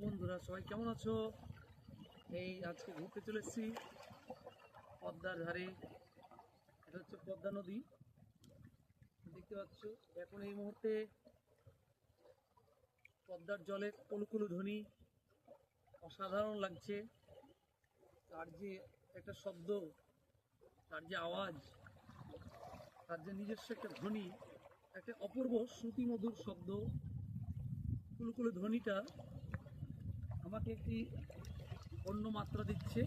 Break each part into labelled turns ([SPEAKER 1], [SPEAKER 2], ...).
[SPEAKER 1] বন্ধুরা, সবাই কেমন আছো? এই আজকে ঘুরতে চলে এসেছি পদ্মার ধারে। এটা হচ্ছে পদ্মা নদী, দেখতে পাচ্ছ। এখন এই মুহূর্তে পদ্মার জলে কুলুকুলু ধ্বনি অসাধারণ লাগছে। তার যে একটা শব্দ, তার যে আওয়াজ, তার যে নিজস্ব একটা ধ্বনি, একটা অপূর্ব শ্রুতিমধুর শব্দ। কুলুকুলু ধ্বনিটা আমাকে একটি অন্য মাত্রা দিচ্ছে।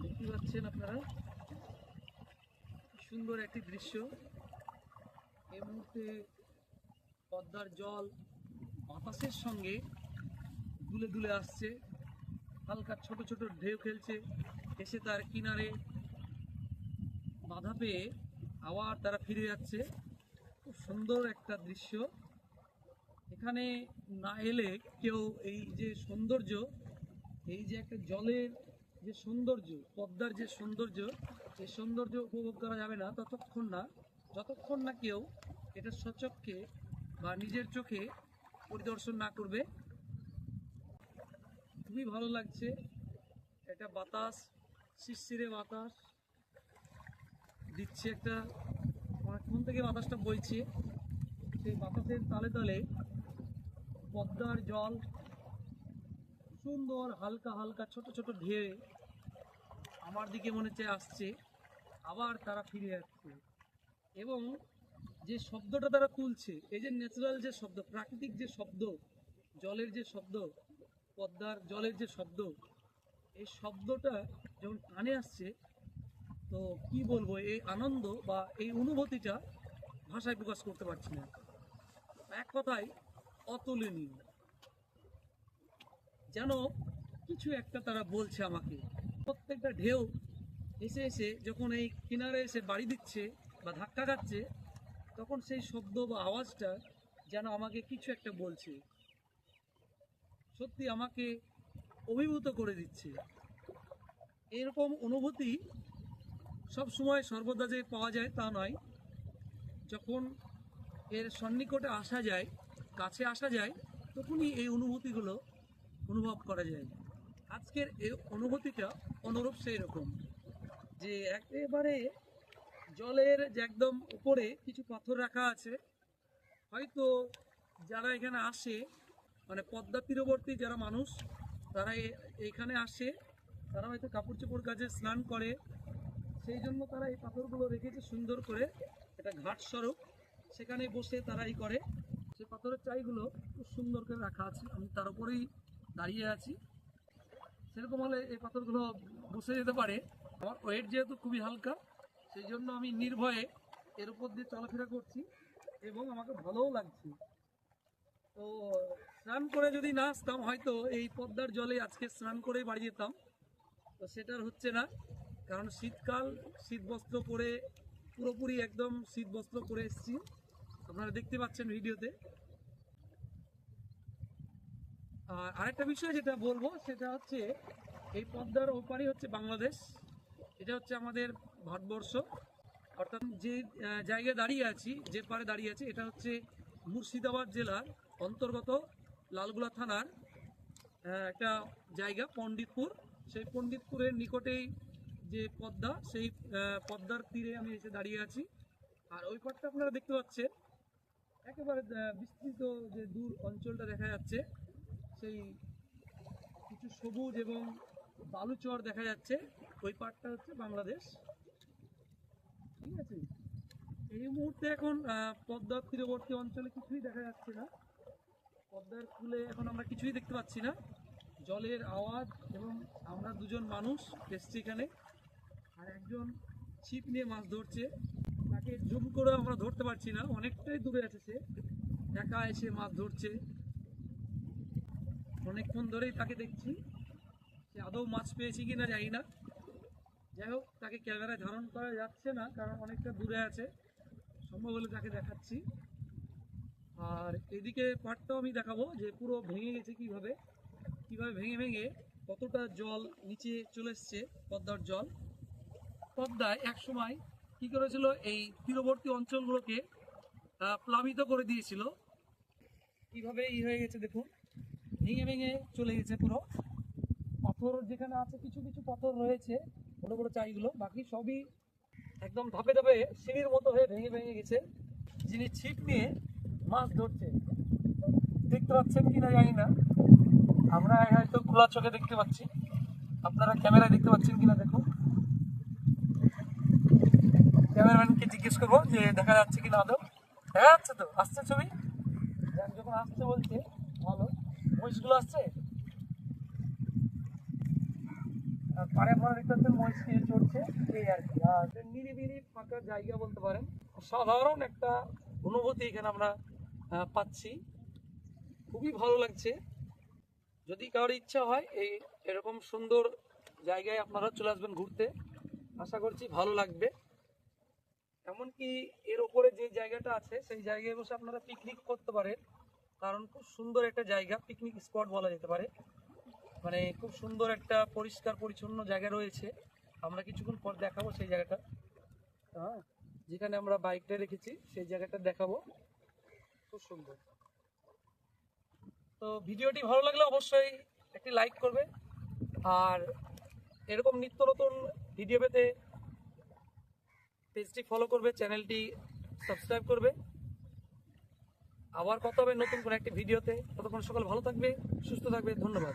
[SPEAKER 1] দেখতে পাচ্ছেন আপনারা, সুন্দর একটি দৃশ্য। এই মুহূর্তে পদ্মার জল বাতাসের সঙ্গে দুলে দুলে আসছে, হালকা ছোট ছোট ঢেউ খেলছে, এসে তার কিনারে বাধা পেয়ে আবার তারা ফিরে যাচ্ছে। খুব সুন্দর একটা দৃশ্য। এখানে না এলে কেউ এই যে সৌন্দর্য, এই যে একটা জলের যে সৌন্দর্য, পদ্মার যে সৌন্দর্য, এই সৌন্দর্য উপভোগ করা যাবে না যতক্ষণ না কেউ এটা স্বচক্ষে বা নিজের চোখে পরিদর্শন না করবে। খুবই ভালো লাগছে। এটা বাতাস, শিরশিরে বাতাস দিচ্ছে, একটা অনেকক্ষণ থেকে বাতাসটা বইছে। সেই বাতাসের তালে তালে পদ্মার জল সুন্দর হালকা হালকা ছোট ছোট ঢেউ আমার দিকে মনে হচ্ছে আসছে, আবার তারা ফিরে যাচ্ছে। এবং যে শব্দটা তারা তুলছে, এই যে ন্যাচারাল যে শব্দ, প্রাকৃতিক যে শব্দ, জলের যে শব্দ, পদ্মার জলের যে শব্দ, এই শব্দটা যখন কানে আসছে, তো কি বলবো, এই আনন্দ বা এই অনুভূতিটা ভাষায় প্রকাশ করতে পারছি না। এক কথায় অতুলনীয়। যেন কিছু একটা তারা বলছে আমাকে। প্রত্যেকটা ঢেউ এসে এসে যখন এই কিনারে এসে বাড়ি দিচ্ছে বা ধাক্কা খাচ্ছে, তখন সেই শব্দ বা আওয়াজটা যেন আমাকে কিছু একটা বলছে, সত্যি আমাকে অভিভূত করে দিচ্ছে। এরকম অনুভূতি সব সময় সর্বদা যে পাওয়া যায় তা নয়। যখন এর সন্নিকটে আসা যায়, কাছে আসা যায়, তখনই এই অনুভূতিগুলো অনুভব করা যায়। আজকের এই অনুভূতিটা অনুরূপ সেই রকম, যে একেবারে জলের যে একদম উপরে কিছু পাথর রাখা আছে। হয়তো যারা এখানে আসে, মানে পদ্মা তীরবর্তী যারা মানুষ, তারা এইখানে আসে, তারা হয়তো কাপড় চোপড় কাজে স্নান করে, সেই জন্য তারা এই পাথরগুলো রেখেছে সুন্দর করে। এটা ঘাট স্বরূপ, সেখানে বসে তারা এই করে। সেই পাথরের চাইগুলো খুব সুন্দর করে রাখা আছে, আমি তার উপরেই দাঁড়িয়ে আছি। সেরকম হলে এই পাথরগুলো বসে যেতে পারে। আমার ওয়েট যেহেতু খুবই হালকা, সেই জন্য আমি নির্ভয়ে এর উপর দিয়ে চলাফেরা করছি এবং আমাকে ভালোও লাগছে। তো স্নান করে যদি না আসতাম, হয়তো এই পদ্মার জলে আজকে স্নান করেই বাড়ি যেতাম। তো সেটার হচ্ছে না, কারণ শীতকাল, শীত বস্ত্র পরে, পুরোপুরি একদম শীত বস্ত্র পরে এসেছি, আপনারা দেখতে পাচ্ছেন ভিডিওতে। আর আরেকটা বিষয় যেটা বলবো, সেটা হচ্ছে এই পদ্মার ওপারই হচ্ছে বাংলাদেশ, এটা হচ্ছে আমাদের ভারতবর্ষ। অর্থাৎ যে জায়গায় দাঁড়িয়ে আছি, যে পারে দাঁড়িয়ে আছি, এটা হচ্ছে মুর্শিদাবাদ জেলার অন্তর্গত লালগোলা থানার একটা জায়গা, পণ্ডিতপুর। সেই পণ্ডিতপুরের নিকটেই যে পদ্মা, সেই পদ্মার তীরে আমি এসে দাঁড়িয়ে আছি। আর ওই পাটটা আপনারা দেখতে পাচ্ছেন, একেবারে বিস্তৃত যে দূর অঞ্চলটা দেখা যাচ্ছে, সেই কিছু সবুজ এবং বালুচর দেখা যাচ্ছে। ওই পাটটা হচ্ছে বাংলাদেশ, ঠিক আছে। এই মুহূর্তে এখন পদ্মার তীরবর্তী অঞ্চলে কিছুই দেখা যাচ্ছে না, পদ্মার কূলে এখন আমরা কিছুই দেখতে পাচ্ছি না। জলের আওয়াজ, এবং আমরা দুজন মানুষ এসছি এখানে, আর একজন ছিপ নিয়ে মাছ ধরছে। তাকে জুম করে আমরা ধরতে পারছি না, অনেকটাই দূরে আছে সে, একা এসে মাছ ধরছে। অনেকক্ষণ ধরেই তাকে দেখছি, সে আদৌ মাছ পেয়েছি কিনা জানি না। যাই হোক, তাকে ক্যামেরায় ধারণ করা যাচ্ছে না, কারণ অনেকটা দূরে আছে। সম্ভব হলে তাকে দেখাচ্ছি। আর এদিকে পাটটাও আমি দেখাবো যে পুরো ভেঙে গেছে কিভাবে কিভাবে ভেঙে ভেঙে কতটা জল নিচে চলে এসছে। পদ্মার জল, পদ্মায় এক সময় কি করেছিল, এই তীরবর্তী অঞ্চলগুলোকে প্লাবিত করে দিয়েছিল। কিভাবে হয়ে গেছে দেখুন, ভেঙে ভেঙে চলে গেছে পুরো। পাথর যেখানে আছে কিছু কিছু পাথর রয়েছে বড় বড় চাইগুলো, বাকি সবই একদম ধাপে ধাপে সিঁড়ির মতো হয়ে ভেঙে ভেঙে গেছে। যিনি ছিপ নিয়ে মাছ ধরছে দেখতে পাচ্ছেন কিনা জানি না, আমরা হয়তো খোলা চোখে দেখতে পাচ্ছি, আপনারা ক্যামেরায় দেখতে পাচ্ছেন কিনা দেখুন। ক্যামেরাম্যানকে জিজ্ঞেস করবো যে দেখা যাচ্ছে কিনা আদৌ। দেখা যাচ্ছে তো, আসছে ছবি? যাক, যখন আসছে বলছে ভালো। মহিষগুলো আসছে, আর পাড়ে আপনারা দেখতে পাচ্ছেন মহিষ খেয়ে চড়ছে, এই আর কি। আর নিরিবিলি ফাঁকা জায়গা বলতে পারেন, সাধারণ একটা অনুভূতি এখানে আমরা পাচ্ছি, খুবই ভালো লাগছে। যদি কারোর ইচ্ছা হয় এরকম সুন্দর জায়গায় আপনারা চলে আসবেন ঘুরতে, আশা করছি ভালো লাগবে। এমনকি এর ওপরে যে জায়গাটা আছে সেই জায়গায় বসে আপনারা পিকনিক করতে পারেন, কারণ খুব সুন্দর একটা জায়গা, পিকনিক স্পট বলা যেতে পারে। মানে খুব সুন্দর একটা পরিষ্কার পরিচ্ছন্ন জায়গা রয়েছে, আমরা কিছুক্ষণ পর দেখাবো সেই জায়গাটা। হ্যাঁ, যেখানে আমরা বাইকটা রেখেছি সেই জায়গাটা দেখাবো, খুব সুন্দর। তো ভিডিওটি ভালো লাগলে অবশ্যই একটি লাইক করবে, আর এরকম নিত্য নতুন ভিডিও পেতে পেজটি ফলো করবে, চ্যানেলটি সাবস্ক্রাইব করবে। আবার কথা হবে নতুন কোনো একটি ভিডিওতে। ততক্ষণ সকাল ভালো থাকবে, সুস্থ থাকবে, ধন্যবাদ।